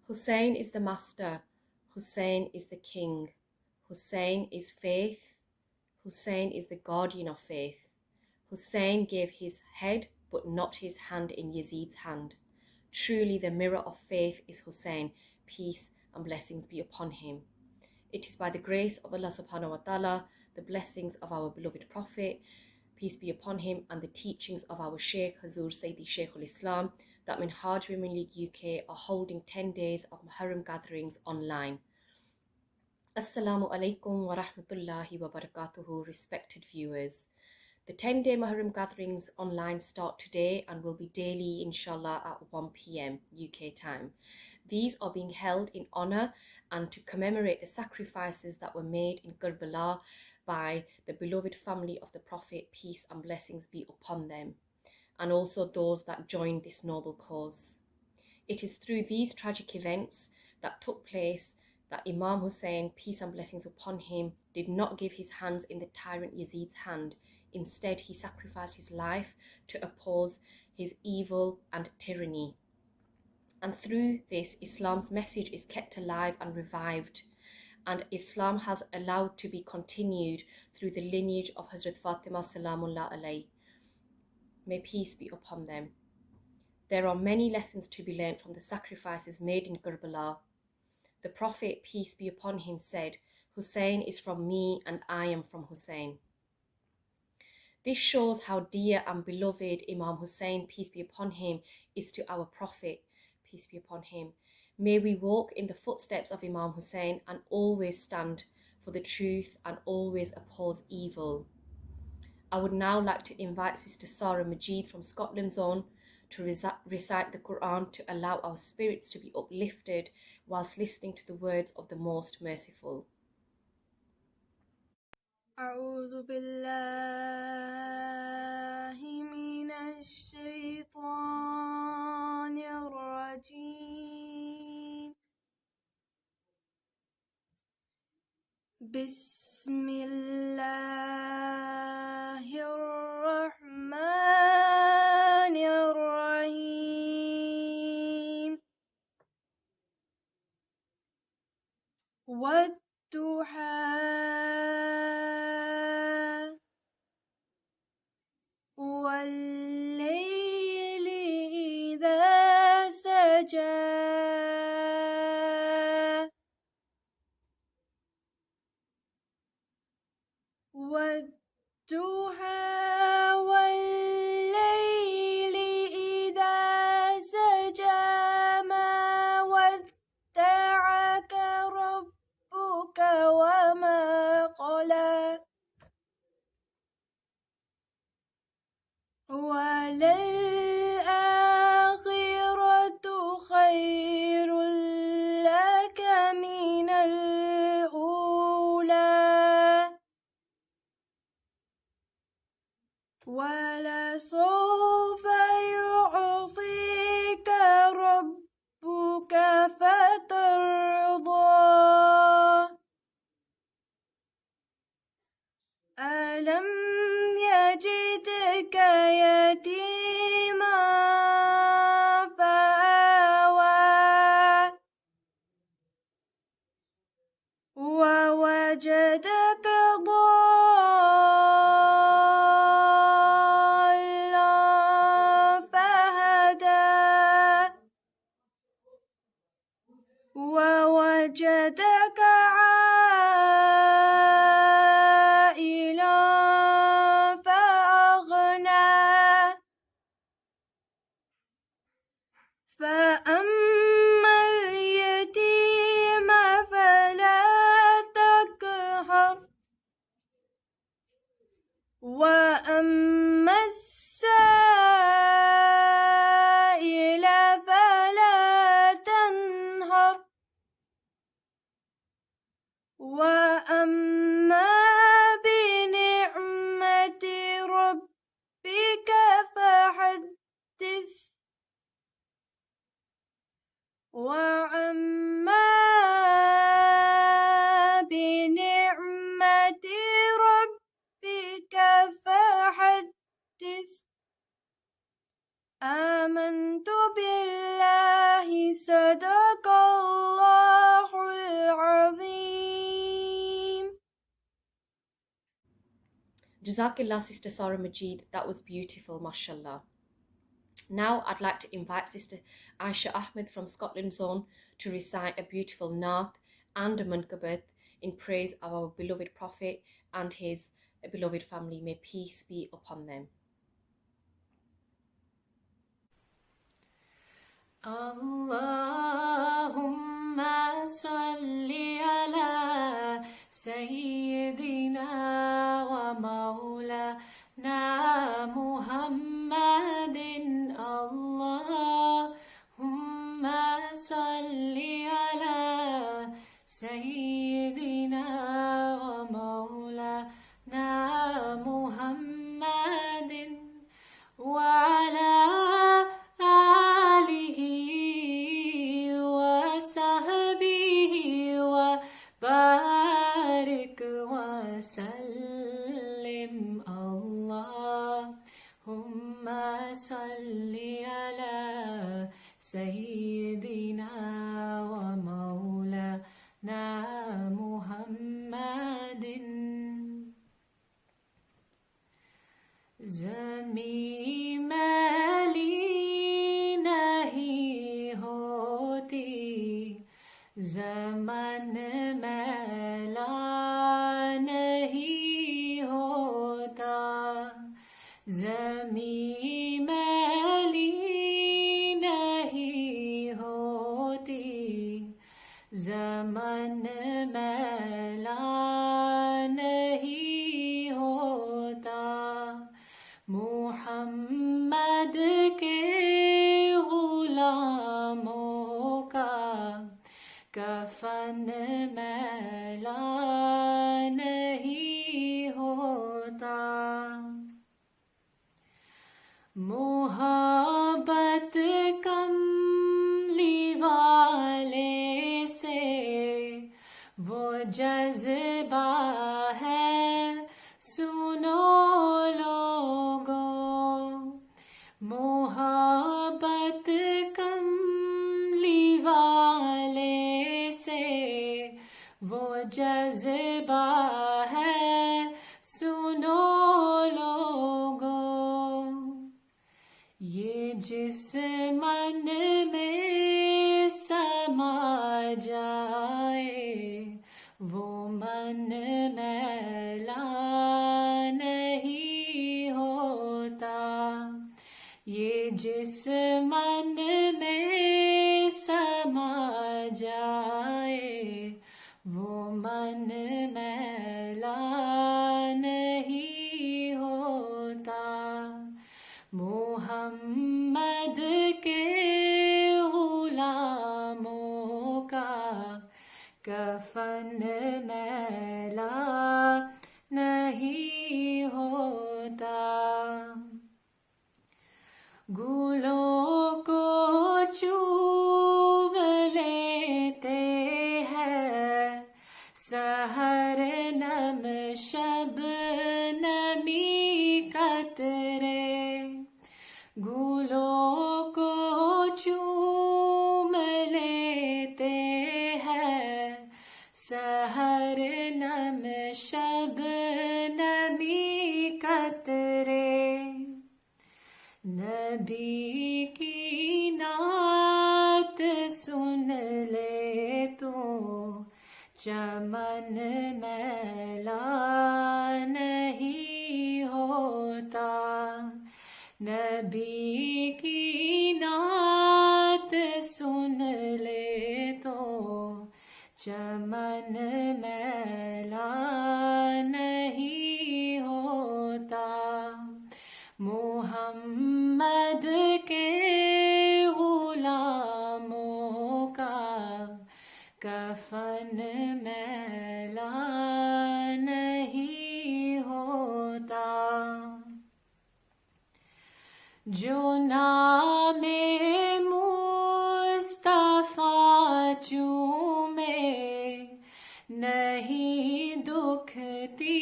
Hussein is the master. Hussein is the king. Hussein is faith. Hussein is the guardian of faith. Hussein gave his head but not his hand in Yazid's hand. Truly the mirror of faith is Hussein, peace and blessings be upon him. It is by the grace of Allah subhanahu wa ta'ala, the blessings of our beloved Prophet, peace be upon him, and the teachings of our Sheikh Hazur Sayyidi Shaykh al-Islam that Minhaj Women League UK are holding 10 days of Muharram gatherings online. Assalamu alaikum wa rahmatullahi wa barakatuhu, respected viewers. The 10-day Muharram gatherings online start today and will be daily, inshallah, at 1 p.m. UK time. These are being held in honor and to commemorate the sacrifices that were made in Karbala by the beloved family of the Prophet, peace and blessings be upon them, and also those that joined this noble cause. It is through these tragic events that took place that Imam Hussein, peace and blessings upon him, did not give his hands in the tyrant Yazid's hand. Instead, he sacrificed his life to oppose his evil and tyranny. And through this, Islam's message is kept alive and revived. And Islam has allowed to be continued through the lineage of Hazrat Fatima Salamullah alayhi. May peace be upon them. There are many lessons to be learned from the sacrifices made in Karbala. The Prophet, peace be upon him, said, Hussein is from me and I am from Hussein. This shows how dear and beloved Imam Hussein, peace be upon him, is to our Prophet, peace be upon him. May we walk in the footsteps of Imam Hussein and always stand for the truth and always oppose evil. I would now like to invite Sister Sarah Majid from Scotland's Own to recite the Quran to allow our spirits to be uplifted whilst listening to the words of the Most Merciful. أعوذ بالله من الشيطان الرجيم بسم الله الرحمن الرحيم والضحى والليل إذا سجى والضحى والليل إذا سجى ما ودعك ربك وما قلى وللآخرة خير لك من الأولى ولسوف يعطيك ربك فترضى ألم يجدك يتيما فآوى ووجدك ضالا فهدى ووجدك عائلا فأغنى فأما اليتيم فلا تقهر وأما السائل فلا تنهر وأما بنعمة ربك فحدث وأما بنعمة ربك فحدث آمنت بالله صدق Jazakallah, Sister Sarah Majid. That was beautiful, mashallah. Now I'd like to invite Sister Aisha Ahmed from Scotland Zone to recite a beautiful Naat and a Mankabat in praise of our beloved Prophet and his beloved family. May peace be upon them. Allahumma salli ala Sayyidina wa Maulana Muhammadin. Allahumma salli ala Sayyidina wa Maulana Muhammadin wa ala وسلم. اللهم صل على سيدنا ومولانا محمد. زمین میلی نہیں ہوتی، زمن میلا نہیں ہوتا. زمین میلی نہیں ہوتی، زمن میلا نہیں ہوتا. محمد کے غلاموں کا کفن میلا نہیں ہوتا. محبت کملی والے سے وہ جذبہ ہے، سنو لوگوں. محبت کملی والے سے وہ جذبہ ہے، سنو لوگوں. یہ جس من میں سما جائے وہ من میلا نہیں ہوتا. یہ جس من میں سما جائے وہ من میلا نہیں ہوتا. محمد کے غلاموں کا کفن میلا نہیں ہوتا. گلوں کو چوم لیتے ہیں سحر نم شب نمی قطرے. گلوں کو چوم لیتے ہیں سحر نم شب نمی قطرے. نبی کی نعت سن لے تو چمن میلا نہیں ہوتا. نبی کی نعت سن لے تو چمن میلا نہیں ہوتا. محمد کے غلاموں کا کفن میلا نہیں ہوتا. جو نام مصطفیٰ چومے نہیں دکھتی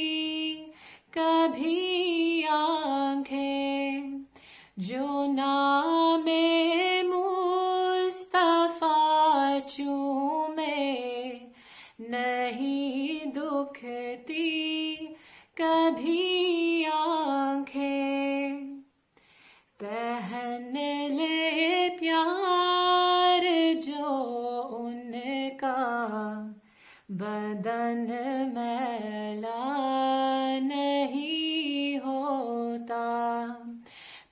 کبھی آنکھیں. جو نام مصطفیٰ چومے نہیں دکھتی کبھی بدن میلا نہیں ہوتا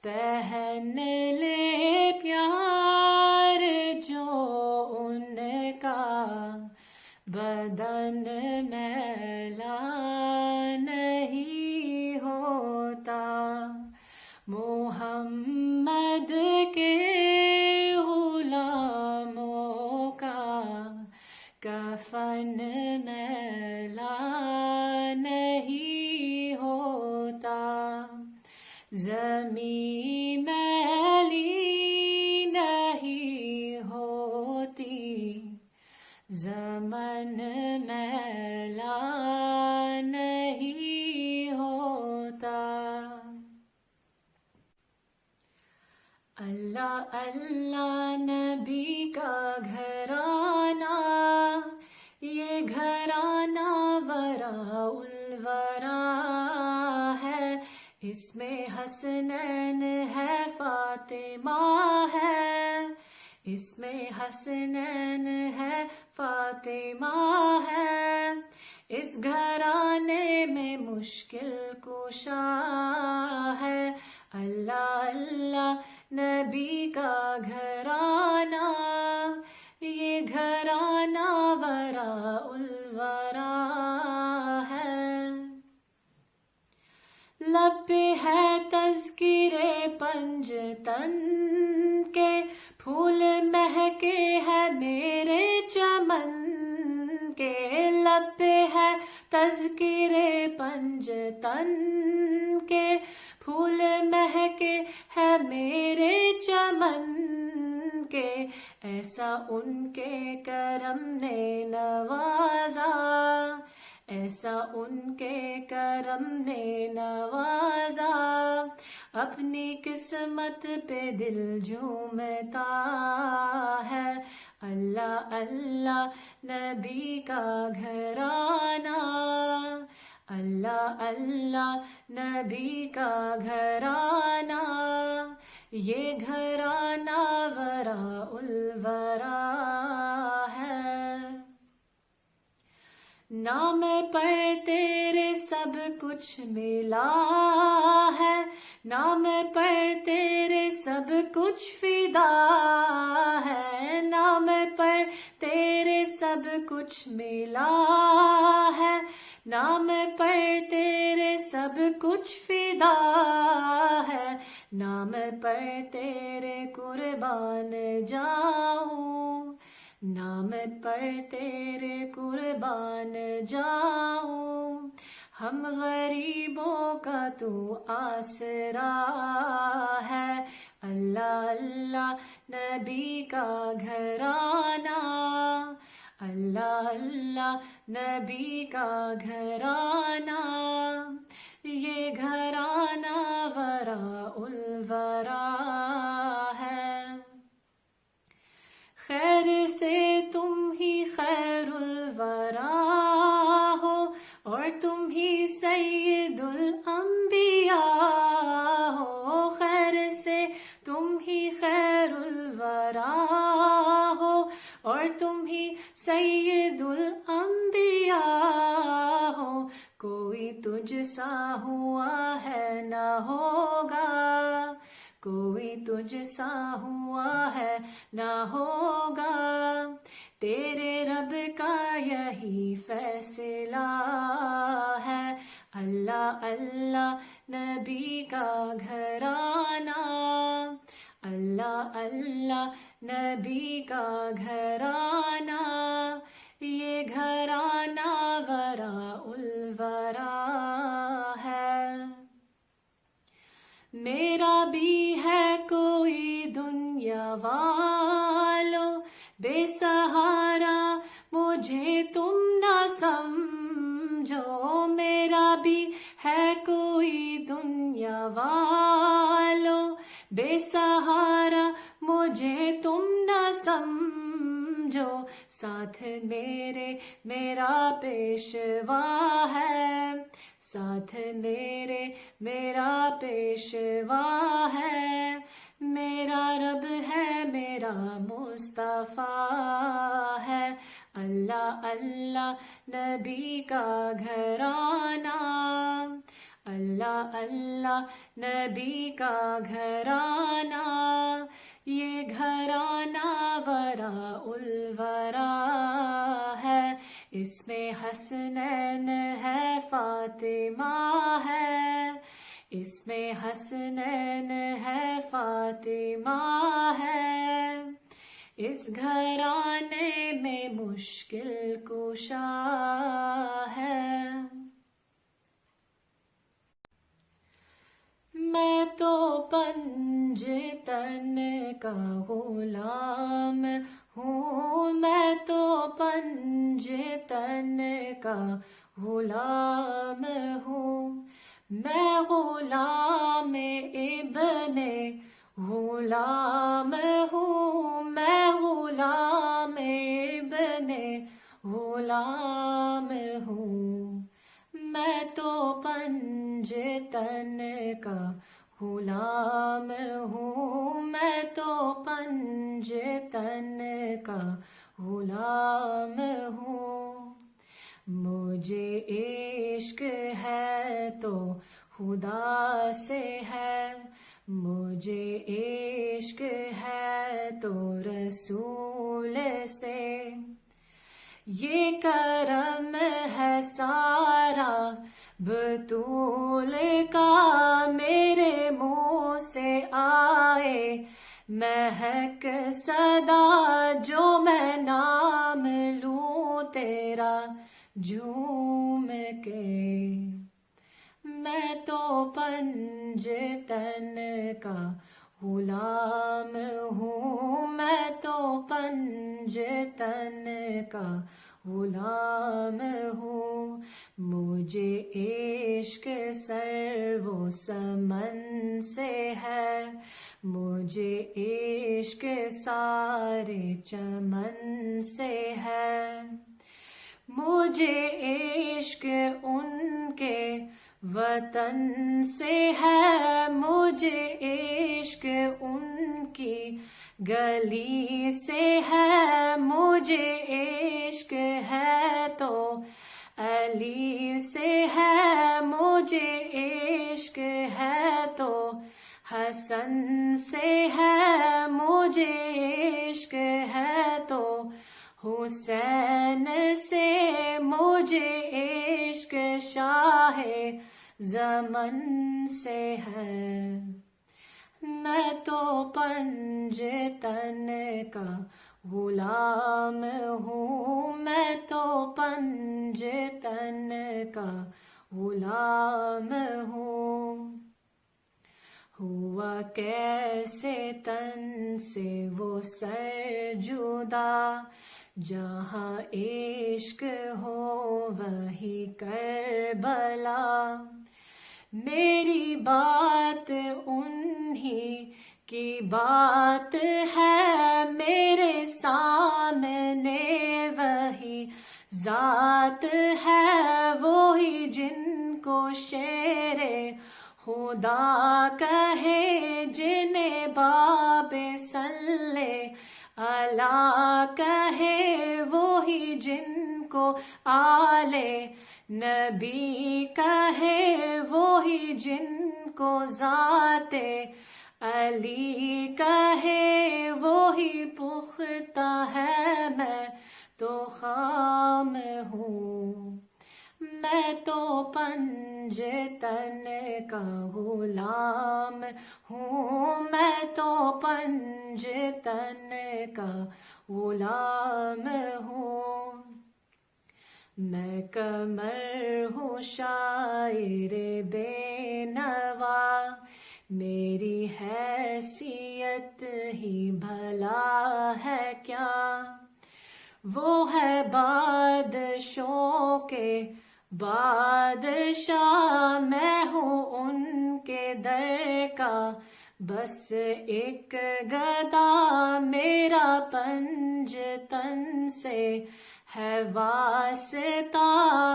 پہن لے پیار جو ان کا بدن میلا نہیں ہوتا محمد کے غلاموں کا کفن میلا نہیں ہوتا زمین میلی نہیں ہوتی زمن میلا نہیں ہوتا اللہ اللہ نبی کا گھرانہ یہ گھرانہ وراء الورا ہے اس میں حسنین ہے فاطمہ ہے اس میں حسنین ہے فاطمہ ہے اس گھرانے میں مشکل کشا ہے اللہ اللہ نبی کا گھرانہ یہ گھرانہ وراء الورا ہے لب پہ ہے تذکر پنجتن کے پھول مہکے ہے میرے چمن کے لب پہ ہے تذکر پنجتن کے پھول مہکے ہے میرے چمن کے ایسا ان کے کرم نے نوازا ایسا ان کے کرم نے نوازا اپنی قسمت پہ دل جھومتا ہے اللہ اللہ نبی کا گھرانہ اللہ اللہ نبی کا گھرانہ یہ گھرانہ وراء الورا ہے نام پر تیرے سب کچھ ملا ہے نام پر تیرے سب کچھ فدا ہے نام پر تیرے سب کچھ ملا ہے نام پر تیرے سب کچھ فدا ہے نام پر تیرے قربان جاؤں نام پر تیرے قربان جاؤں ہم غریبوں کا تو آسرا ہے اللہ اللہ نبی کا گھرانہ اللہ اللہ نبی کا گھرانہ یہ گھرانہ وراء الورا ہے خیر سے تم ہی خیر الورا ہو اور تم ہی سید الانبیاء ہو خیر سے تم ہی خیر الورا ہو اور تم ہی سید الانبیاء ہو کوئی تجھ سا ہوا ہے نہ ہوگا کوئی تجھ سا ہوا ہے نہ ہوگا تیرے رب کا یہی فیصلہ ہے اللہ اللہ نبی کا گھرانہ اللہ اللہ نبی کا گھرانہ یہ گھرانہ وراء الورا ہے میرا بھی ہے کوئی دنیا والو بے سہارا مجھے تم نہ سمجھو میرا بھی ہے کوئی دنیا والو بے سہارا مجھے تم نہ سمجھو ساتھ میرے میرا پیشوا ہے ساتھ میرے میرا پیشوا ہے میرا رب ہے میرا مصطفیٰ ہے، اللہ اللہ نبی کا گھرانہ، اللہ اللہ نبی کا گھرانہ، یہ گھرانہ وراء الورا ہے، اس میں حسنین ہے فاطمہ ہے، اس میں حسنین ہے فاطمہ ہے، اس گھرانے میں مشکل کشا ہے۔ میں تو پنجتن کا غلام ہوں، میں تو پنجتن کا غلام ہوں، میں غلام ابن غلام ہوں، میں غلام ابن غلام ہوں، میں تو پنجتن کا غلام ہوں، میں تو پنجتن کا غلام ہوں، مجھے عشق ہے تو خدا سے ہے، مجھے عشق ہے تو رسول سے، یہ کرم ہے سارا بطول کا، میرے منہ سے آئے مہک صدا، جو میں نام لوں تیرا جھوم کے، میں تو پنجتن کا غلام ہوں، میں تو پنجتن کا غلام ہوں، مجھے عشق سر و سمن سے ہے، مجھے عشق سارے چمن سے ہے، مجھے عشق ان کے وطن سے ہے، مجھے عشق ان کی گلی سے ہے، مجھے عشق ہے تو علی سے ہے، مجھے عشق ہے تو حسن سے ہے، مجھے عشق ہے تو حسین سے، مجھے عشق شاہ زمن سے ہے، میں تو پنجتن کا غلام ہوں، میں تو پنجتن کا غلام ہوں، ہوا کیسے تن سے وہ سر جدا، جہاں عشق ہو وہی کربلا، میری بات انہی کی بات ہے، میرے سامنے وہی ذات ہے، وہی جن کو شیر خدا کہے، جنہیں باب صلی اللہ کہے، وہی جن کو آل نبی کہے، وہی جن کو ذات علی کہے، وہی پختہ ہے میں تو خام ہوں، میں تو پنجتن کا غلام ہوں، میں تو پنجتن کا غلام ہوں، میں قمر ہوں شاعر بے نوا، میری حیثیت ہی بھلا ہے کیا، وہ ہے بادشاہوں کے بادشاہ، میں ہوں ان کے در کا بس ایک گدا، میرا پنجتن سے ہے واسطہ،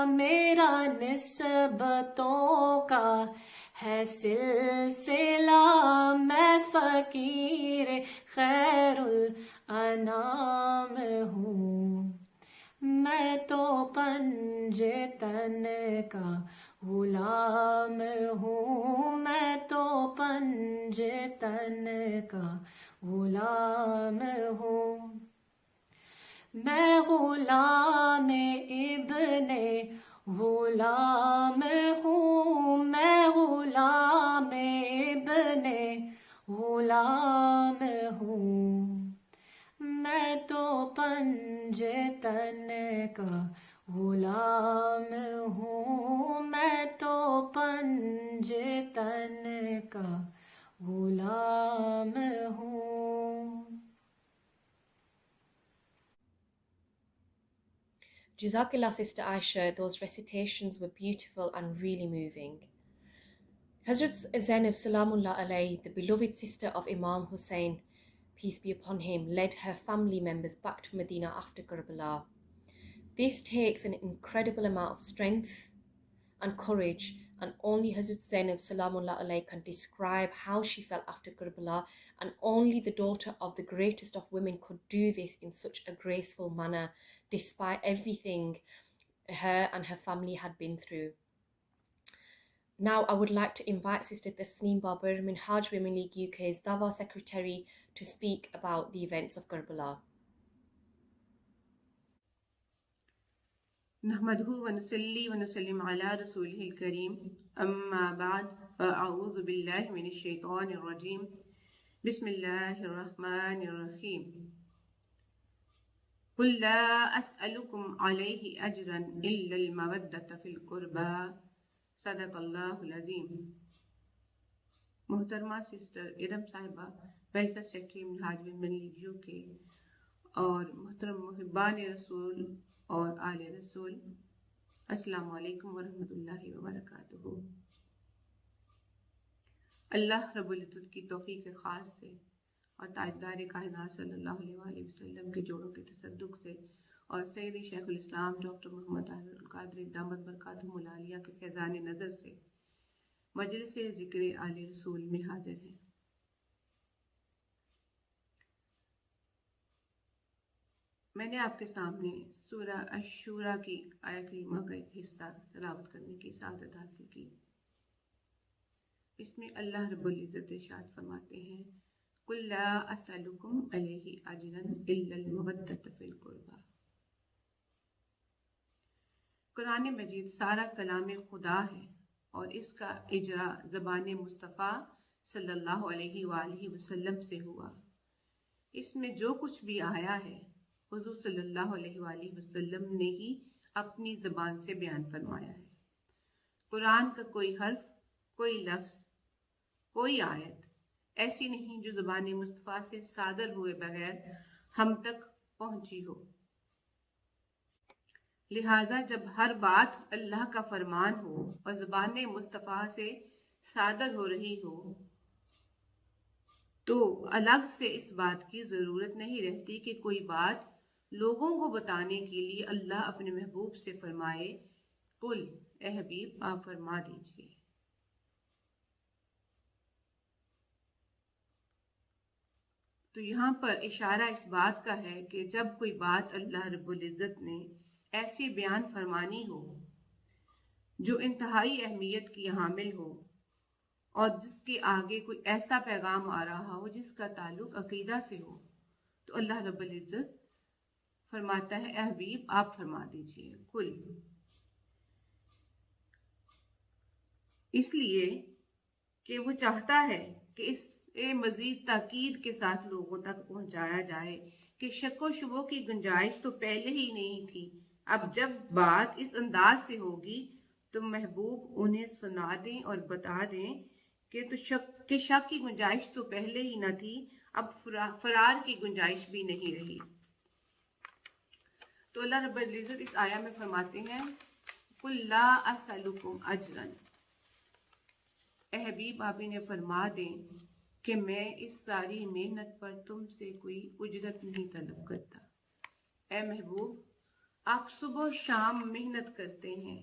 میرا نسبتوں کا ہے سلسلہ میں فقیر خیر الانام ہوں، میں تو پنجتن کا غلام ہوں، میں تو پنجتن کا غلام ہوں، میں غلام ابن غلام ہوں، میں غلام ابن غلام ہوں، میں تو پنجتن کا غلام ہوں، میں تو پنجتن کا غلام ہوں۔ Jazakallah, Sister Aisha. Those recitations were beautiful and really moving. Hazrat Zainab Salamullah alayhi, the beloved sister of Imam Hussein, peace be upon him, led her family members back to Medina after Karbala. This takes an incredible amount of strength and courage, and only Hazrat Zainab Salamullah alayhi can describe how she felt after Karbala, and only the daughter of the greatest of women could do this in such a graceful manner, despite everything her and her family had been through. Now I would like to invite Sister Tasneem Babar, Minhaj Women League UK's Dawa Secretary, to speak about the events of Karbala. نحمده ونصلي ونسلم على رسوله الكريم أما بعد فأعوذ بالله من الشيطان الرجيم بسم الله الرحمن الرحيم قل لا أسألكم عليه أجرا إلا المودة في القربى صدق اللہ العظیم۔ محترمہ سسٹر ارم صاحبہ، welfare secretary Minhaj women league you کے، اور محترم محبان رسول اور آل رسول، السلام علیکم ورحمۃ اللہ وبرکاتہ۔ اللہ رب العزت کی توفیق خاص سے اور تاجدار کائنات صلی اللہ علیہ وآلہ وسلم کے جوڑوں کے تصدق سے اور سیدی شیخ الاسلام ڈاکٹر محمد طاہر القادری دامت برکاتہم العالیہ کے فیضان نظر سے مجلس ذکر آل رسول میں حاضر ہیں۔ میں نے آپ کے سامنے سورہ الشورى کی آیہ کریمہ کا ایک حصہ تلاوت کرنے کی سعادت حاصل کی۔ اس میں اللہ رب العزت ارشاد فرماتے ہیں قُلْ لَا أَسْأَلُكُمْ عَلَيْهِ أَجْرًا إِلَّا الْمَوَدَّةَ فِي الْقُرْبَى۔ قرآن مجید سارا کلام خدا ہے اور اس کا اجرا زبان مصطفیٰ صلی اللہ علیہ وآلہ وسلم سے ہوا۔ اس میں جو کچھ بھی آیا ہے حضور صلی اللہ علیہ وآلہ وسلم نے ہی اپنی زبان سے بیان فرمایا ہے۔ قرآن کا کوئی حرف، کوئی لفظ، کوئی آیت ایسی نہیں جو زبان مصطفیٰ سے صادر ہوئے بغیر ہم تک پہنچی ہو۔ لہذا جب ہر بات اللہ کا فرمان ہو اور زبان مصطفیٰ سے صادر ہو رہی ہو تو الگ سے اس بات کی ضرورت نہیں رہتی کہ کوئی بات لوگوں کو بتانے کے لیے اللہ اپنے محبوب سے فرمائے قل، اے حبیب آپ فرما دیجئے۔ تو یہاں پر اشارہ اس بات کا ہے کہ جب کوئی بات اللہ رب العزت نے ایسی بیان فرمانی ہو جو انتہائی اہمیت کی حامل ہو اور جس کے آگے کوئی ایسا پیغام آ رہا ہو جس کا تعلق عقیدہ سے ہو، تو اللہ رب العزت فرماتا ہے اے حبیب آپ فرما دیجئے قل۔ اس لیے کہ وہ چاہتا ہے کہ اس مزید تاکید کے ساتھ لوگوں تک پہنچایا جائے کہ شک و شبہ کی گنجائش تو پہلے ہی نہیں تھی، اب جب بات اس انداز سے ہوگی تو محبوب انہیں سنا دیں اور بتا دیں کہ شک کی گنجائش تو پہلے ہی نہ تھی، اب فرار کی گنجائش بھی نہیں رہی۔ تو اللہ رب العزت اس آیہ میں فرماتے ہیں قُلْ لَا أَسْأَلُكُمْ أَجْرًا، اے حبیب آپ انہیں فرما دیں کہ میں اس ساری محنت پر تم سے کوئی اجرت نہیں طلب کرتا۔ اے محبوب آپ صبح و شام محنت کرتے ہیں،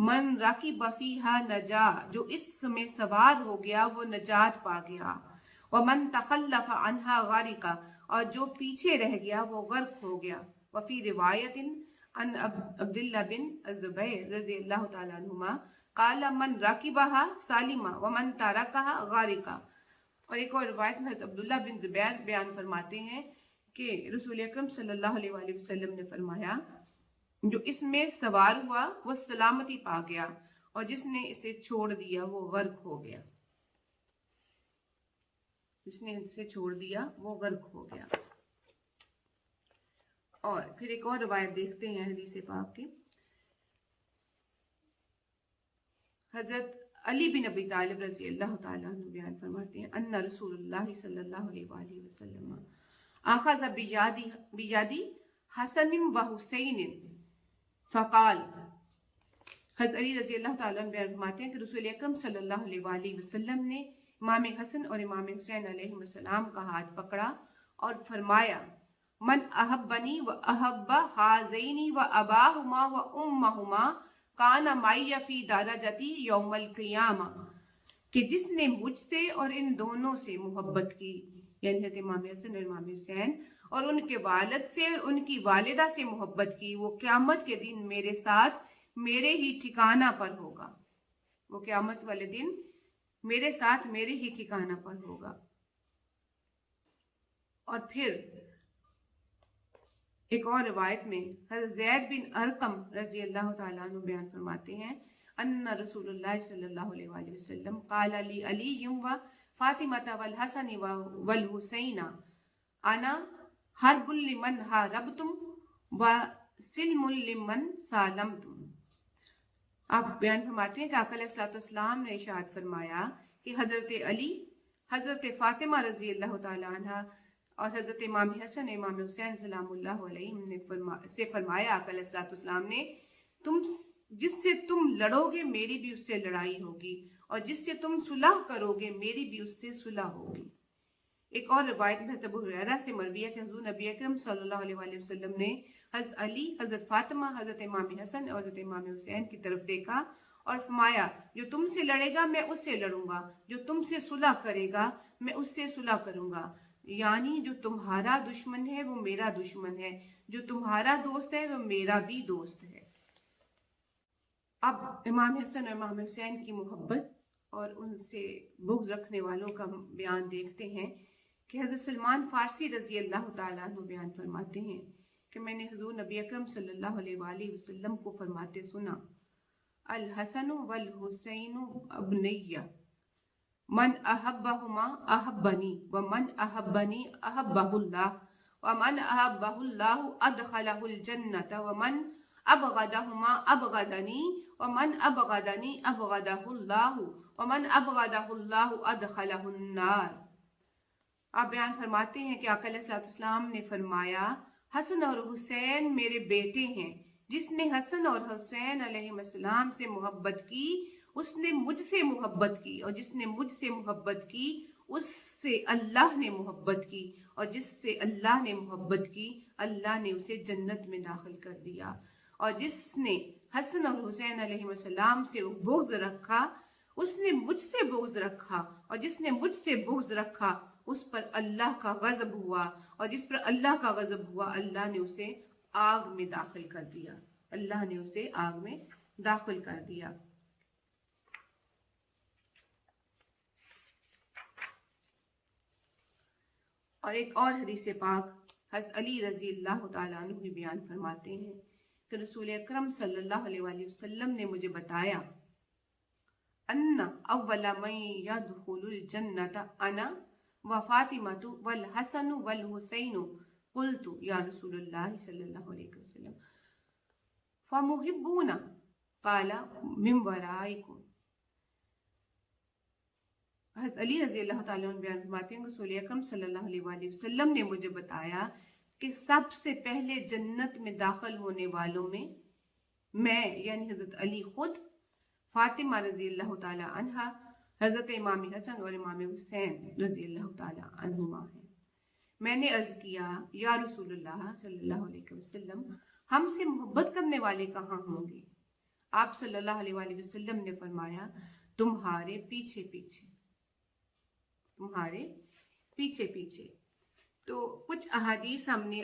من راکب فیہا نجا، جو اس میں سوار ہو گیا وہ نجات پا گیا، ومن تخلف عنہا غرق، اور جو پیچھے رہ گیا وہ غرق ہو گیا۔ وفی روایت عن عبداللہ بن الزبیر رضی اللہ تعالیٰ عنہما قال من راکبہا سالما ومن ترکہا غارقا۔ اور ایک اور روایت میں حضرت عبداللہ بن زبیر بیان فرماتے ہیں کہ رسول اکرم صلی اللہ علیہ وآلہ وسلم نے فرمایا جو اس میں سوار ہوا وہ سلامتی پا گیا، اور جس نے اسے چھوڑ دیا وہ غرق ہو گیا، جس نے اسے چھوڑ دیا وہ غرق ہو گیا۔ اور پھر ایک اور روایت دیکھتے ہیں حدیث پاک کی۔ حضرت علی بن ابی طالب رضی اللہ تعالیٰ عنہ بیان فرماتے ہیں ان رسول اللہ صلی اللہ علیہ وآلہ وسلم اخذ بیادی حسن و حسین فقال، حضرت علی رضی اللہ تعالیٰ عنہ بیان فرماتے ہیں کہ رسول اکرم صلی اللہ علیہ وآلہ وسلم نے امام حسن اور امام حسین علیہ السلام کا ہاتھ پکڑا اور فرمایا من احبنی و احب ہذین و اباہما و امہما کان معی فی درجتی یوم القیامہ، کہ جس نے مجھ سے اور ان دونوں سے محبت کی، یعنی حضرت امام حسن اور امام حسین، اور ان کے والد سے اور ان کی والدہ سے محبت کی، وہ قیامت کے دن میرے ساتھ میرے ہی ٹھکانہ پر ہوگا، وہ قیامت والے دن میرے ساتھ میرے ہی ٹھکانہ پر ہوگا۔ اور پھر ایک اور روایت میں حضرت زید بن ارقم رضی اللہ تعالیٰ عنہ بیان فرماتے ہیں ان رسول اللہ صلی اللہ علیہ وآلہ وسلم قال لی علی و فاطمہ والحسن والحسین انا حرب لمن حاربتم و سلم لمن سالمتم۔ آپ بیان فرماتے ہیں کہ آقا علیہ الصلوۃ والسلام نے ارشاد فرمایا کہ حضرت علی، حضرت فاطمہ رضی اللہ تعالیٰ عنہ اور حضرت امام حسن امام حسین سلام اللہ علیہ نے فرمایا آقا علیہ الصلوۃ والسلام نے جس سے تم لڑو گے میری بھی اس سے لڑائی ہوگی، اور جس سے تم صلح کرو گے میری بھی اس سے صلح ہوگی۔ ایک اور روایت میں حضرت ابو ہریرہ سے مروی ہے کہ حضور نبی اکرم صلی اللہ علیہ وآلہ وسلم نے حضرت علی، حضرت فاطمہ، حضرت امام حسن اور حضرت امام حسین کی طرف دیکھا اور فرمایا جو تم سے لڑے گا میں اس سے لڑوں گا، جو تم سے صلح کرے گا میں اس سے صلح کروں گا، یعنی جو تمہارا دشمن ہے وہ میرا دشمن ہے، جو تمہارا دوست ہے وہ میرا بھی دوست ہے۔ اب امام حسن اور امام حسین کی محبت اور ان سے بغض رکھنے والوں کا بیان دیکھتے ہیں کہ حضرت سلمان فارسی رضی اللہ تعالیٰ عنہ بیان فرماتے ہیں کہ میں نے حضور نبی اکرم صلی اللہ علیہ وآلہ وسلم کو فرماتے سنا الحسن والحسین ابنیہ من احبہما احبنی ومن احبنی احبہ اللہ ومن احبہ اللہ ادخلہ الجنۃ ومن ابغضہما ابغضنی ومن ابغضنی ابغضہ اللہ ومن ابغضہ اللہ ادخلہ النار۔ آپ بیان فرماتے ہیں کہ آقا علیہ الصلوۃ والسلام نے فرمایا حسن اور حسین میرے بیٹے ہیں، جس نے حسن اور حسین علیہ السلام سے محبت کی اس نے مجھ سے محبت کی، اور جس نے مجھ سے محبت کی اس سے اللہ نے محبت کی، اور جس سے اللہ نے محبت کی اللہ نے اسے جنت میں داخل کر دیا، اور جس نے حسن اور حسین علیہ السلام سے بغض رکھا اس نے مجھ سے بغض رکھا، اور جس نے مجھ سے بغض رکھا اس پر اللہ کا غضب ہوا، اور جس پر اللہ کا غضب ہوا اللہ نے اسے آگ میں داخل کر دیا، اللہ نے اسے آگ میں داخل کر دیا۔ اور ایک اور حدیث پاک حضرت علی رضی اللہ تعالیٰ عنہ بھی بیان فرماتے ہیں کہ رسول اکرم صلی اللہ علیہ وآلہ وسلم نے مجھے بتایا ان اول من يدخل الجنت انا وفاطمۃ والحسن والحسین قلت یا رسول اللہ صلی اللہ علیہ وسلم فمحبون قال من ورائکم۔ حضرت علی رضی اللہ تعالیٰ عنہ بیان فرماتے ہیں کہ رسول اکرم صلی اللہ علیہ وآلہ وسلم نے مجھے بتایا کہ سب سے پہلے جنت میں داخل ہونے والوں میں یعنی حضرت علی خود، فاطمہ رضی اللہ تعالیٰ عنہ، حضرت امام حسن اور امام حسین رضی اللہ تعالیٰ عنہما ہیں۔ میں نے عرض کیا یا رسول اللہ صلی اللہ علیہ وسلم ہم سے محبت کرنے والے کہاں ہوں گے؟ آپ صلی اللہ علیہ وآلہ وسلم نے فرمایا تمہارے پیچھے پیچھے، تمہارے پیچھے پیچھے۔ تو کچھ احادیث ہم نے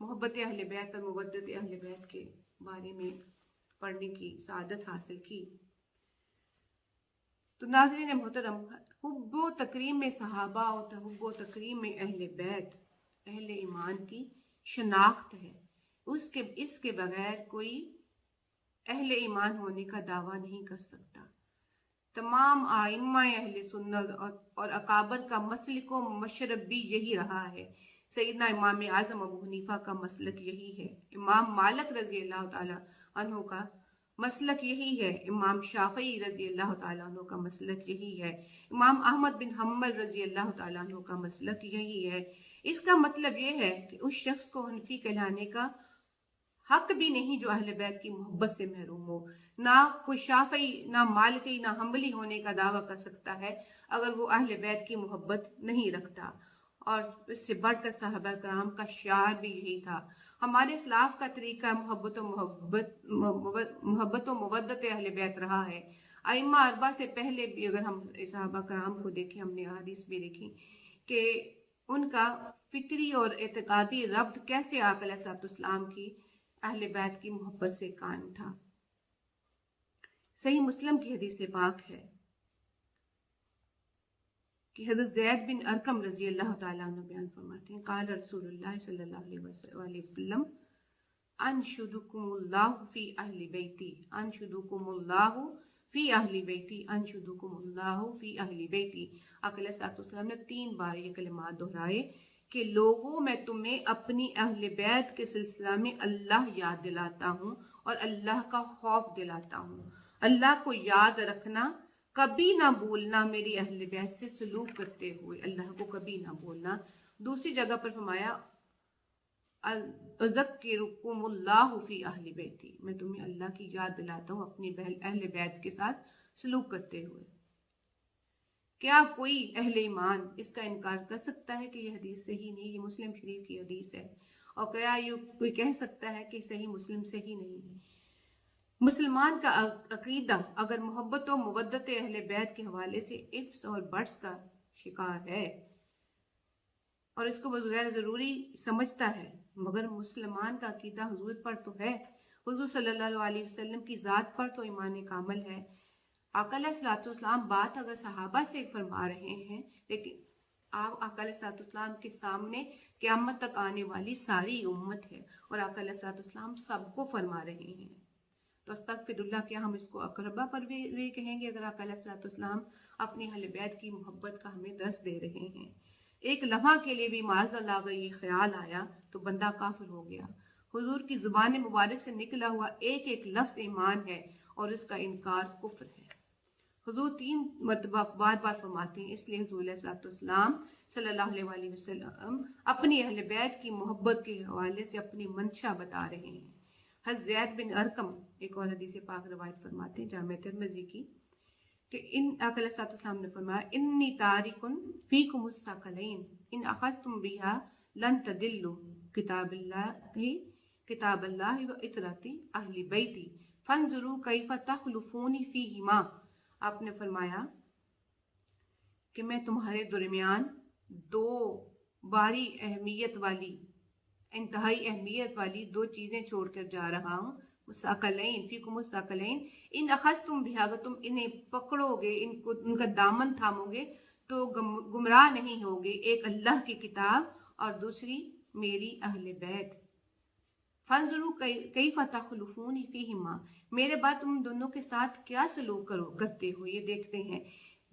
محبت اہل بیت اور مودت اہل بیت کے بارے میں پڑھنے کی سعادت حاصل کی۔ تو ناظرین محترم، حب و تکریم میں صحابہ اور حب و تکریم میں اہل بیت، اہل ایمان کی شناخت ہے۔ اس کے بغیر کوئی اہل ایمان ہونے کا دعویٰ نہیں کر سکتا۔ تمام ائمہ اہل سنت اور اکابر کا مسلک و مشرب بھی یہی رہا ہے۔ سیدنا امام اعظم ابو حنیفہ کا مسلک یہی ہے، امام مالک رضی اللہ تعالی عنہ کا مسلک یہی ہے، امام شافعی رضی اللہ تعالیٰ عنہ کا مسلک یہی ہے، امام احمد بن حنبل رضی اللہ تعالیٰ عنہ کا مسلک یہی ہے۔ اس کا مطلب یہ ہے کہ اس شخص کو حنفی کہلانے کا حق بھی نہیں جو اہل بیت کی محبت سے محروم ہو۔ نہ کوئی شافعی، نہ مالکی، نہ حنبلی ہونے کا دعویٰ کر سکتا ہے اگر وہ اہل بیت کی محبت نہیں رکھتا۔ اور اس سے بڑھ کر صحابہ کرام کا شعار بھی یہی تھا۔ ہمارے اسلاف کا طریقہ محبت و مودت اہل بیت رہا ہے۔ ائمہ اربعہ سے پہلے بھی اگر ہم صحابہ کرام کو دیکھیں، ہم نے احادیث بھی دیکھی کہ ان کا فکری اور اعتقادی ربط کیسے آقا علیہ السلام کی اہل بیت کی محبت سے قائم تھا۔ صحیح مسلم کی حدیث پاک ہے کہ حضرت زید بن ارقم رضی اللہ تعالیٰ عنہ بیان فرماتے ہیں، قال رسول اللہ صلی اللہ علیہ وسلم انشدکم اللہ فی اہل بیتی، انشدکم اللہ فی اہل بیتی، انشدکم اللہ فی اہل بیتی۔ آقا علیہ السلام نے 3 بار یہ کلمات دہرائے کہ لوگوں میں تمہیں اپنی اہل بیت کے سلسلہ میں اللہ یاد دلاتا ہوں اور اللہ کا خوف دلاتا ہوں۔ اللہ کو یاد رکھنا، کبھی نہ بھولنا، میری اہل بیت سے سلوک کرتے ہوئے اللہ کو کبھی نہ بھولنا۔ دوسری جگہ پر فرمایا اذکرکم اللہ فی اہل بیتی، میں تمہیں اللہ کی یاد دلاتا ہوں اپنی اہل بیت کے ساتھ سلوک کرتے ہوئے۔ کیا کوئی اہل ایمان اس کا انکار کر سکتا ہے کہ یہ حدیث صحیح نہیں؟ یہ مسلم شریف کی حدیث ہے۔ اور کیا کوئی کہہ سکتا ہے کہ صحیح مسلم صحیح نہیں ہے؟ مسلمان کا عقیدہ اگر محبت و مودت اہل بیت کے حوالے سے افس اور بٹس کا شکار ہے اور اس کو وہ غیر ضروری سمجھتا ہے، مگر مسلمان کا عقیدہ حضور پر تو ہے، حضور صلی اللہ علیہ وسلم کی ذات پر تو ایمان کامل ہے۔ آقا علیہ السلام بات اگر صحابہ سے فرما رہے ہیں، لیکن آپ آقا علیہ السلام کے سامنے قیامت تک آنے والی ساری امت ہے اور آقا علیہ السلام سب کو فرما رہے ہیں، تو استغفر اللہ، کیا ہم اس کو اقربا پر بھی کہیں گے اگر آقا علیہ السلام اپنی اہل بیت کی محبت کا ہمیں درس دے رہے ہیں؟ ایک لمحہ کے لیے بھی معاذ اللہ اگر یہ خیال آیا تو بندہ کافر ہو گیا۔ حضور کی زبان مبارک سے نکلا ہوا ایک ایک لفظ ایمان ہے اور اس کا انکار کفر ہے۔ حضور 3 مرتبہ بار بار فرماتے ہیں، اس لیے حضور علیہ السلام صلی اللہ علیہ وسلم اپنی اہل بیت کی محبت کے حوالے سے اپنی منشا بتا رہے ہیں۔ حضرت زید بن ارقم ایک اور حدیث پاک روایت فرماتے ہیں جامع ترمذی کی کہ آقا علیہ السلام نے فرمایا انی تارک فیکم الثقلین ان اخذتم بها لن تضلوا کتاب اللہ و اطرۃ اہل بیتی فانظروا کیف تخلفون فیہما۔ آپ نے فرمایا کہ میں تمہارے درمیان 2 باری اہمیت والی، انتہائی اہمیت والی 2 چیزیں چھوڑ کر جا رہا ہوں۔ ثقلین فیکم الثقلین ان اخذتم بها، اگر تم انہیں پکڑو گے، ان کا دامن تھامو گے تو گمراہ نہیں ہوگے، ایک اللہ کی کتاب اور دوسری میری اہل بیت۔ فانظروا کیف تخلفون فیہما، میرے بعد تم دونوں کے ساتھ کیا سلوک کرتے ہو یہ دیکھتے ہیں۔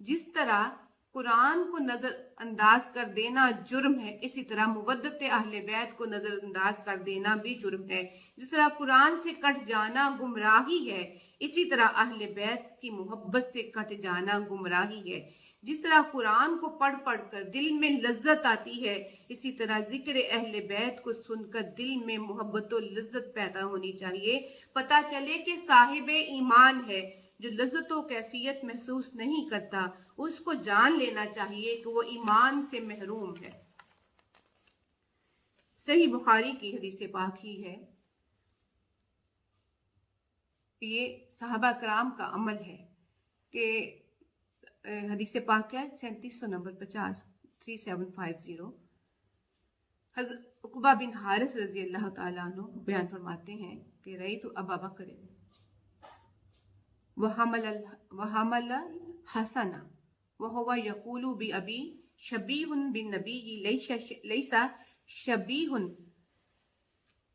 جس طرح قرآن کو نظر انداز کر دینا جرم ہے، اسی طرح مودت اہل بیت کو نظر انداز کر دینا بھی جرم ہے۔ جس طرح قرآن سے کٹ جانا گمراہی ہے، اسی طرح اہل بیت کی محبت سے کٹ جانا گمراہی ہے۔ جس طرح قرآن کو پڑھ پڑھ کر دل میں لذت آتی ہے، اسی طرح ذکر اہل بیت کو سن کر دل میں محبت و لذت پیدا ہونی چاہیے۔ پتہ چلے کہ صاحب ایمان ہے، جو لذت و کیفیت محسوس نہیں کرتا، اس کو جان لینا چاہیے کہ وہ ایمان سے محروم ہے۔ صحیح بخاری کی حدیث پاک ہی ہے یہ صحابہ کرام کا عمل ہے کہ حدیث پاک ہے 3700 نمبر 50 3750 حضرت عقبہ بن حارث رضی اللہ تعالیٰ عنہ بیان فرماتے ہیں کہ رأیت ابا بکر وحمل حسن وهو يقول بأبي شبيه بالنبي ليس شبيه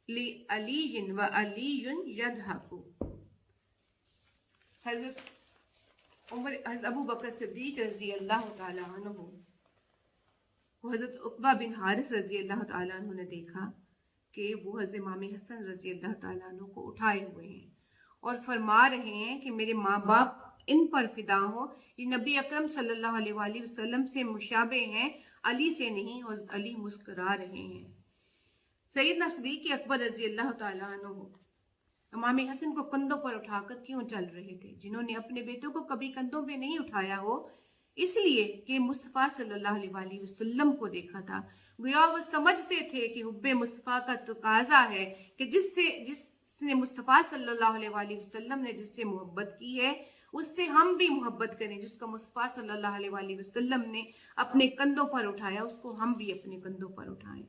لعلي وعلي يضحك. حضرت ابو بکر صدیق رضی اللہ تعالیٰ عنہ وہ حضرت عقبہ بن حارث رضی اللہ تعالیٰ عنہ نے دیکھا کہ وہ حضرت امام حسن رضی اللہ تعالیٰ عنہ کو اٹھائے ہوئے ہیں اور فرما رہے ہیں کہ میرے ماں باپ ان پر فدا ہو، یہ نبی اکرم صلی اللہ علیہ وآلہ وسلم سے مشابہ ہیں، علی سے نہیں. اور علی مسکرا رہے ہیں. سیدنا صدیق اکبر رضی اللہ تعالیٰ عنہ امام حسن کو کندھوں پر اٹھا کر کیوں چل رہے تھے؟ جنہوں نے اپنے بیٹوں کو کبھی کندھوں پہ نہیں اٹھایا ہو، اس لیے کہ مصطفیٰ صلی اللہ علیہ وآلہ وسلم کو دیکھا تھا. گویا وہ سمجھتے تھے کہ حب مصطفیٰ کا تقاضا ہے کہ جس نے مصطفیٰ صلی اللہ علیہ وآلہ وسلم نے جس سے محبت کی ہے اس سے ہم بھی محبت کریں. جس کو مصطفیٰ صلی اللہ علیہ وآلہ وسلم نے اپنے کندھوں پر اٹھایا اس کو ہم بھی اپنے کندھوں پر اٹھائیں.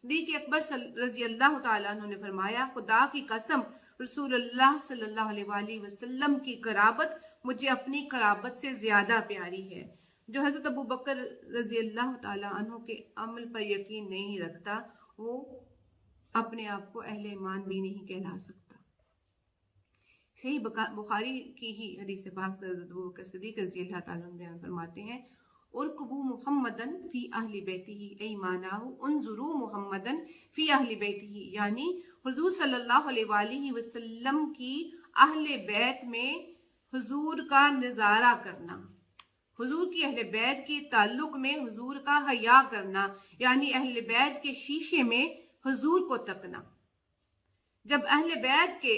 صدیق اکبر رضی اللہ تعالیٰ عنہ نے فرمایا، خدا کی قسم رسول اللہ صلی اللہ علیہ وآلہ وسلم کی قرابت مجھے اپنی قرابت سے زیادہ پیاری ہے. جو حضرت ابو بکر رضی اللہ تعالیٰ عنہ کے عمل پر یقین نہیں رکھتا وہ اپنے آپ کو اہل ایمان بھی نہیں کہلا سکتا. صحیح بخاری کی ہی حدیث پاک سے حضرت ابو بکر صدیق رضی اللہ تعالیٰ عنہ بیان فرماتے ہیں، ارکبوا محمدن فی اہل بیتہ ای معناہ انظروا محمدن فی اہل بیتہ، یعنی حضور صلی اللہ علیہ وآلہ وسلم کی اہل بیت میں حضور کا نظارہ کرنا، حضور کی اہل بیت کے تعلق میں حضور کا حیا کرنا، یعنی اہل بیت کے شیشے میں حضور کو تکنا. جب اہل بیت کے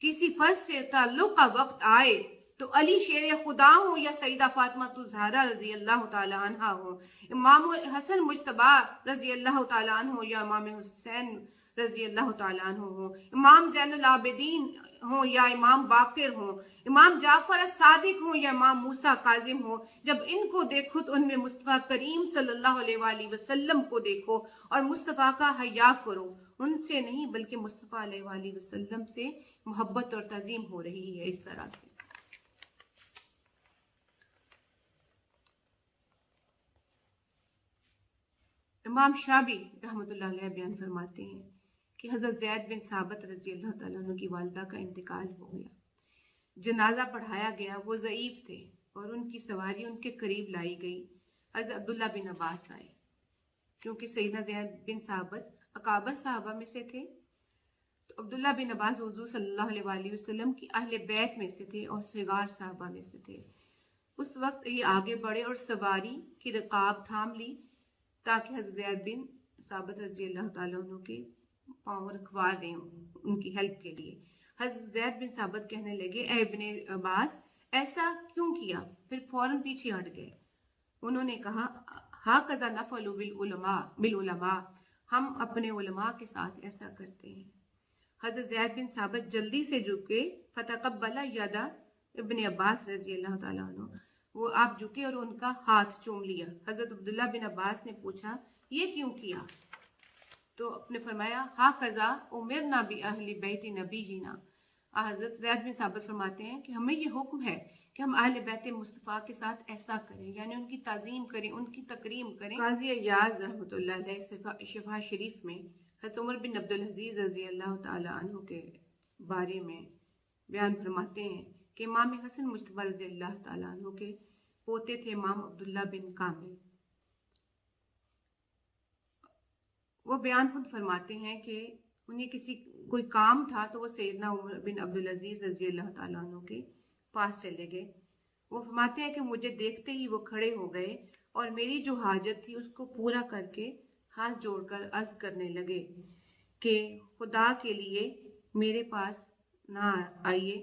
کسی فرد سے تعلق کا وقت آئے تو علی شیر خدا ہو یا سیدہ فاطمہ الزہرا رضی اللہ تعالی عنہ ہو، امام حسن مجتبی رضی اللہ تعالی عنہ ہو یا امام حسین رضی اللہ تعالی عنہ ہو، امام زین العابدین ہوں یا امام باقر ہوں، امام جعفر الصادق ہوں یا امام موسیٰ کاظم ہوں، جب ان کو دیکھو تو ان میں مصطفیٰ کریم صلی اللہ علیہ وآلہ وسلم کو دیکھو اور مصطفیٰ کا حیا کرو. ان سے نہیں بلکہ مصطفیٰ علیہ وآلہ وسلم سے محبت اور تعظیم ہو رہی ہے. اس طرح سے امام شابی رحمۃ اللہ علیہ بیان فرماتے ہیں کہ حضرت زید بن ثابت رضی اللہ تعالیٰ عنہ کی والدہ کا انتقال ہو گیا. جنازہ پڑھایا گیا. وہ ضعیف تھے اور ان کی سواری ان کے قریب لائی گئی. حضرت عبداللہ بن عباس آئے کیونکہ سیدنا زید بن ثابت اکابر صحابہ میں سے تھے. تو عبداللہ بن عباس حضور صلی اللہ علیہ وآلہ وسلم کی اہل بیت میں سے تھے اور صغار صحابہ میں سے تھے. اس وقت یہ آگے بڑھے اور سواری کی رکاب تھام لی تاکہ حضرت زید بن ثابت رضی اللہ تعالیٰ عنہ کے پاؤں رکھوا دیں ان کی ہیلپ کے لیے. حضرت زید بن ثابت کہنے لگے، اے ابن عباس ایسا کیوں کیا؟ پھر فوراً پیچھے ہٹ گئے. انہوں نے کہا، ہاکذا نفعل بالعلماء، ہم اپنے علماء کے ساتھ ایسا کرتے ہیں. حضرت زید بن ثابت جلدی سے جھکے، فتقبل ید ابن عباس رضی اللہ تعالیٰ عنہ، وہ آپ جھکے اور ان کا ہاتھ چوم لیا. حضرت عبداللہ بن عباس نے پوچھا یہ کیوں کیا؟ تو آپ نے فرمایا، ہاکذا امرنا باہل بیت نبینا. حضرت زید بن ثابت فرماتے ہیں کہ ہمیں یہ حکم ہے کہ ہم اہل بیت مصطفیٰ کے ساتھ ایسا کریں، یعنی ان کی تعظیم کریں، ان کی تکریم کریں. قاضی عیاض رحمۃ اللہ علیہ شفا شریف میں حضرت عمر بن عبدالعزیز رضی اللہ تعالیٰ عنہ کے بارے میں بیان فرماتے ہیں کہ امام حسن مجتبی رضی اللہ تعالیٰ عنہ کے پوتے تھے امام عبداللہ بن کامل. وہ بیان خود فرماتے ہیں کہ انہیں کوئی کام تھا تو وہ سیدنا عمر بن عبدالعزیز رضی اللہ تعالیٰ عنہ کے پاس چلے گئے. وہ فرماتے ہیں کہ مجھے دیکھتے ہی وہ کھڑے ہو گئے اور میری جو حاجت تھی اس کو پورا کر کے ہاتھ جوڑ کر عرض کرنے لگے کہ خدا کے لیے میرے پاس نہ آئیے،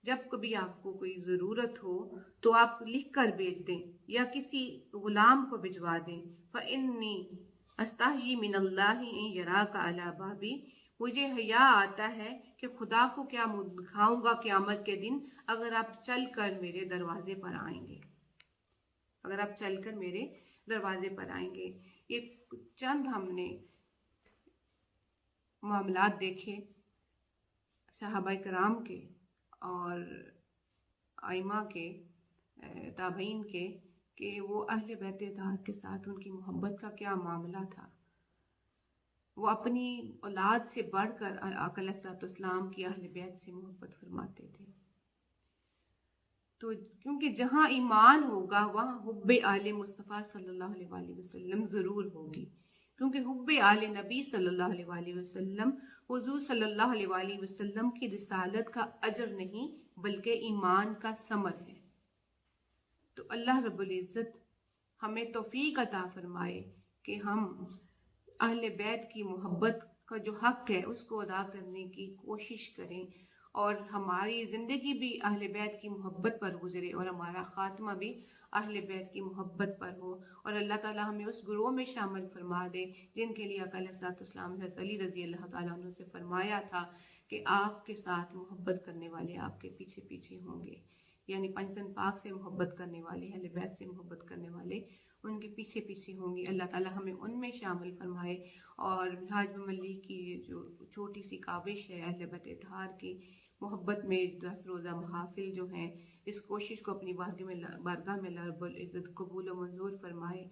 جب کبھی آپ کو کوئی ضرورت ہو تو آپ لکھ کر بھیج دیں یا کسی غلام کو بھجوا دیں. فإنی استحیی من اللہ ان یراک علی بابی، مجھے حیا آتا ہے کہ خدا کو کیا منہ دکھاؤں گا قیامت کے دن اگر آپ چل کر میرے دروازے پر آئیں گے، اگر آپ چل کر میرے دروازے پر آئیں گے۔ یہ چند ہم نے معاملات دیکھے صحابہ کرام کے اور ائمہ کے، تابعین کے، کہ وہ اہل بیت اطہار کے ساتھ ان کی محبت کا کیا معاملہ تھا۔ وہ اپنی اولاد سے بڑھ کر آقا علیہ الصلوۃ والسلام کی اہل بیت سے محبت فرماتے تھے۔ تو کیونکہ جہاں ایمان ہوگا وہاں حب آل مصطفیٰ صلی اللہ علیہ وآلہ وسلم ضرور ہوگی، کیونکہ حب آل نبی صلی اللہ علیہ وآلہ وسلم حضور صلی اللہ علیہ وآلہ وسلم کی رسالت کا اجر نہیں بلکہ ایمان کا ثمر ہے۔ تو اللہ رب العزت ہمیں توفیق عطا فرمائے کہ ہم اہل بیت کی محبت کا جو حق ہے اس کو ادا کرنے کی کوشش کریں، اور ہماری زندگی بھی اہل بیت کی محبت پر گزرے اور ہمارا خاتمہ بھی اہل بیت کی محبت پر ہو، اور اللہ تعالیٰ ہمیں اس گروہ میں شامل فرما دے جن کے لیے آقا علیہ الصلوۃ والسلام حضرت علی رضی اللہ تعالیٰ عنہ سے فرمایا تھا کہ آپ کے ساتھ محبت کرنے والے آپ کے پیچھے پیچھے ہوں گے، یعنی پنجتن پاک سے محبت کرنے والے، اہل بیت سے محبت کرنے والے ان کے پیچھے پیچھے ہوں گے۔ اللہ تعالیٰ ہمیں ان میں شامل فرمائے، اور منہاج ملی کی جو چھوٹی سی کاوش ہے اہل بیت اطہار کی محبت میں 10 روزہ محافل جو ہیں، اس کوشش کو اپنی بارگاہ میں رب العزت قبول و منظور فرمائے،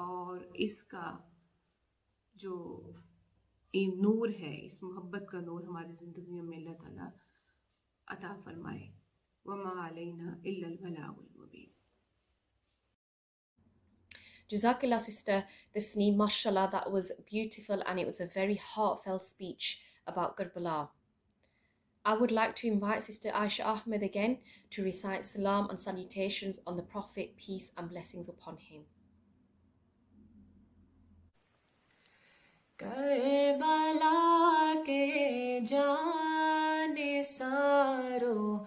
اور اس کا جو نور ہے، اس محبت کا نور ہماری زندگیوں میں اللہ تعالیٰ عطا فرمائے۔ وما علینا الا البلاغ المبین۔ Jazakallah, Sister Tasneem, mashallah, that was beautiful and it was a very heartfelt speech about Karbala. I would like to invite Sister Aisha Ahmed again to recite salam and salutations on the Prophet, peace and blessings upon him. Karbala کے جان ساروں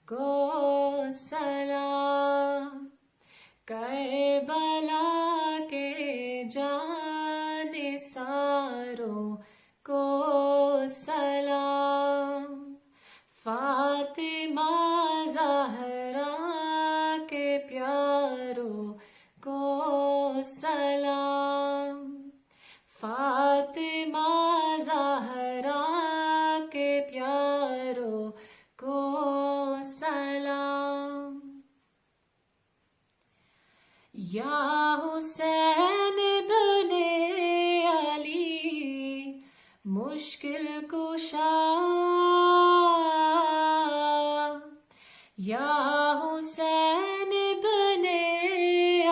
کو سلام، کربلا کے جان ساروں کو سلام، فاطمہ زہرا کے پیاروں کو سلام، فاطمہ زہرا کے پیاروں کو سلام، یا حسین ابن علی مشکل کشا، یا حسین ابن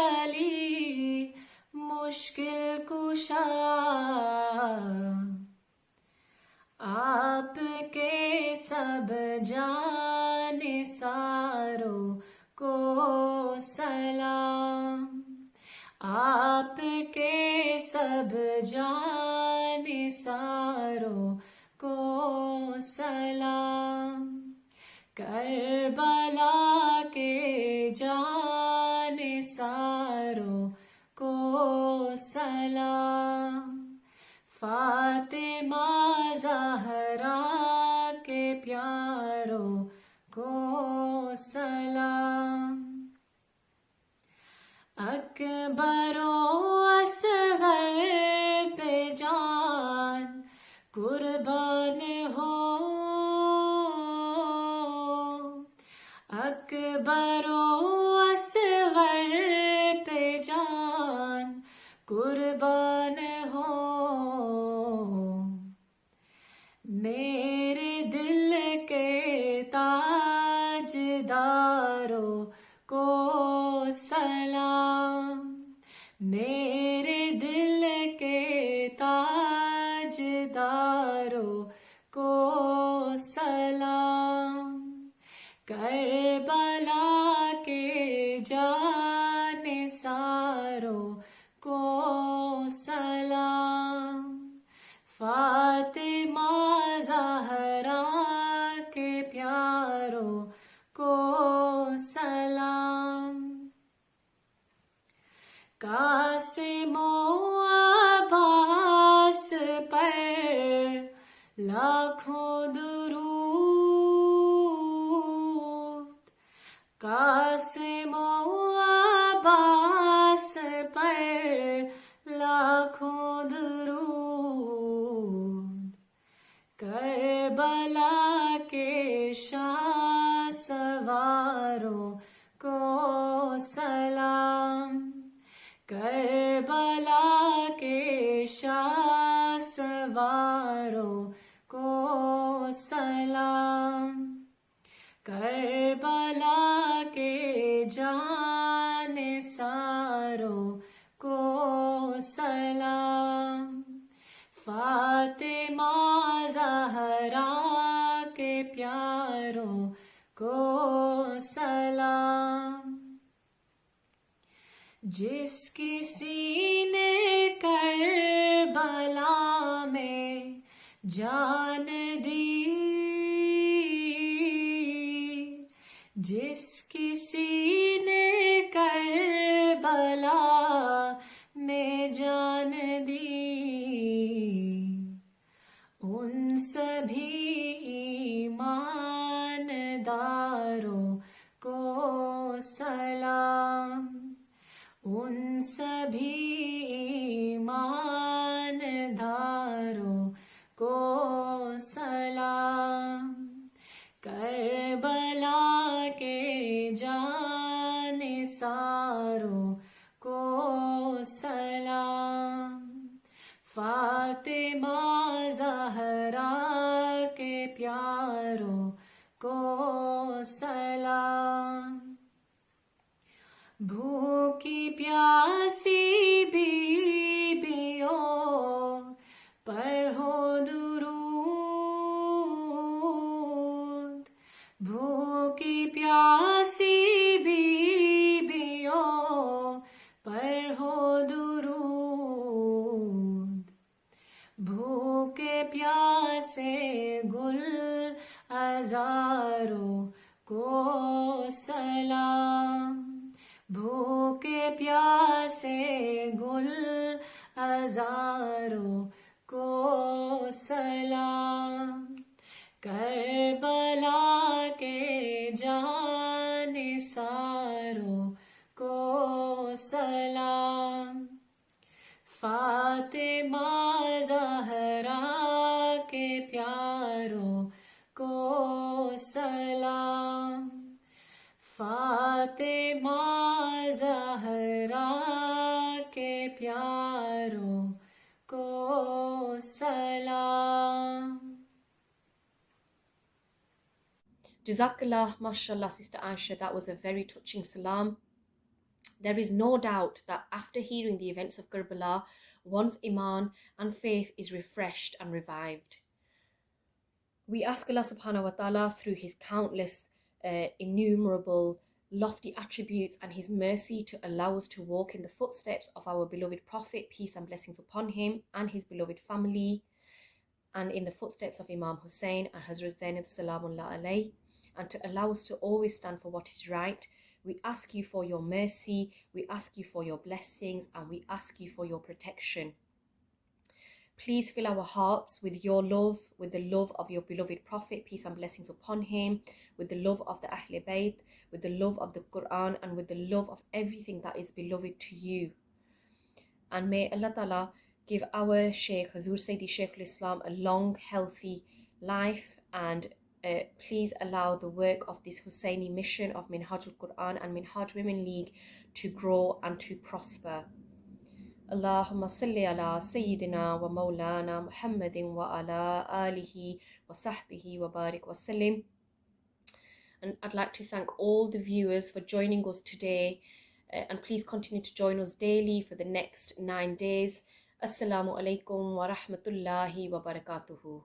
علی مشکل کشا، آپ کے سب جان ساروں کو سلام، آپ کے سب جان ساروں کو سلام، کربلا کے جان ساروں کو سلام، فاطمہ زہرا کے پیاروں کو سلام، اکبر و اصغر پہ جان قربان ہو، اکبر و اصغر پہ جان قربان ہو، میرے دل کے تاج داروں کو سلام، میرے دل کے تاج داروں کو سلام، کربلا کے جان ساروں کو سلام، فاطمہ زہرا کے پیاروں کو سلام، قاسم و عباس پر لاکھوں درود قاسم و عباس پر لاکھوں درود کربلا کے شاہ سواروں کو سلام کربلا کے شاہ سواروں کو سلام کربلا کے جان ساروں کو سلام فاطمہ زہرا کے پیاروں کو سلام جس کسی نے کربلا میں جان دی جس کسی نے کربلا میں جان دی ان سبھی ایمانداروں کو سلام ان سبھی ایمانداروں کو سلام کربلا کے جان ساروں کو سلام فاطمہ زہرا کے پیاروں کو سلام بھوکی پیاسی بیویوں پر ہو درود بھوکی پیاسی بیویوں پر ہو درود بھوکے پیاسے گل ہزاروں کو سلام بھوکے پیاسے گل ہزاروں کو سلام کربلا کے جان ساروں کو سلام فاطمہ زہرا کے پیاروں کو سلام فاطمہ زہرا کے پیاروں کو سلام. Jazakallah, mashallah, Sister Aisha, that was a very touching salam. There is no doubt that after hearing the events of Karbala, one's iman and faith is refreshed and revived. We ask Allah subhanahu wa ta'ala through his countless, innumerable, lofty attributes and his mercy to allow us to walk in the footsteps of our beloved Prophet, peace and blessings upon him, and his beloved family, and in the footsteps of Imam Hussein and Hazrat Zainab Salamullah alayh, and to allow us to always stand for what is right. We ask you for your mercy, we ask you for your blessings, and we ask you for your protection. Please fill our hearts with your love, with the love of your beloved Prophet, peace and blessings upon him, with the love of the Ahlul Bayt, with the love of the Quran, and with the love of everything that is beloved to you. And may Allah Ta'ala give our Shaykh, Hazur Sayyidi Shaykh al-Islam, a long, healthy life, and please allow the work of this Husseini mission of Minhajul Quran and Minhaj Women League to grow and to prosper. Allahumma salli ala Sayyidina wa Mawlana Muhammadin wa ala alihi wa sahbihi wa barik wa sallim. And I'd like to thank all the viewers for joining us today, and please continue to join us daily for the next 9 days. Assalamu alaikum wa rahmatullahi wa barakatuhu.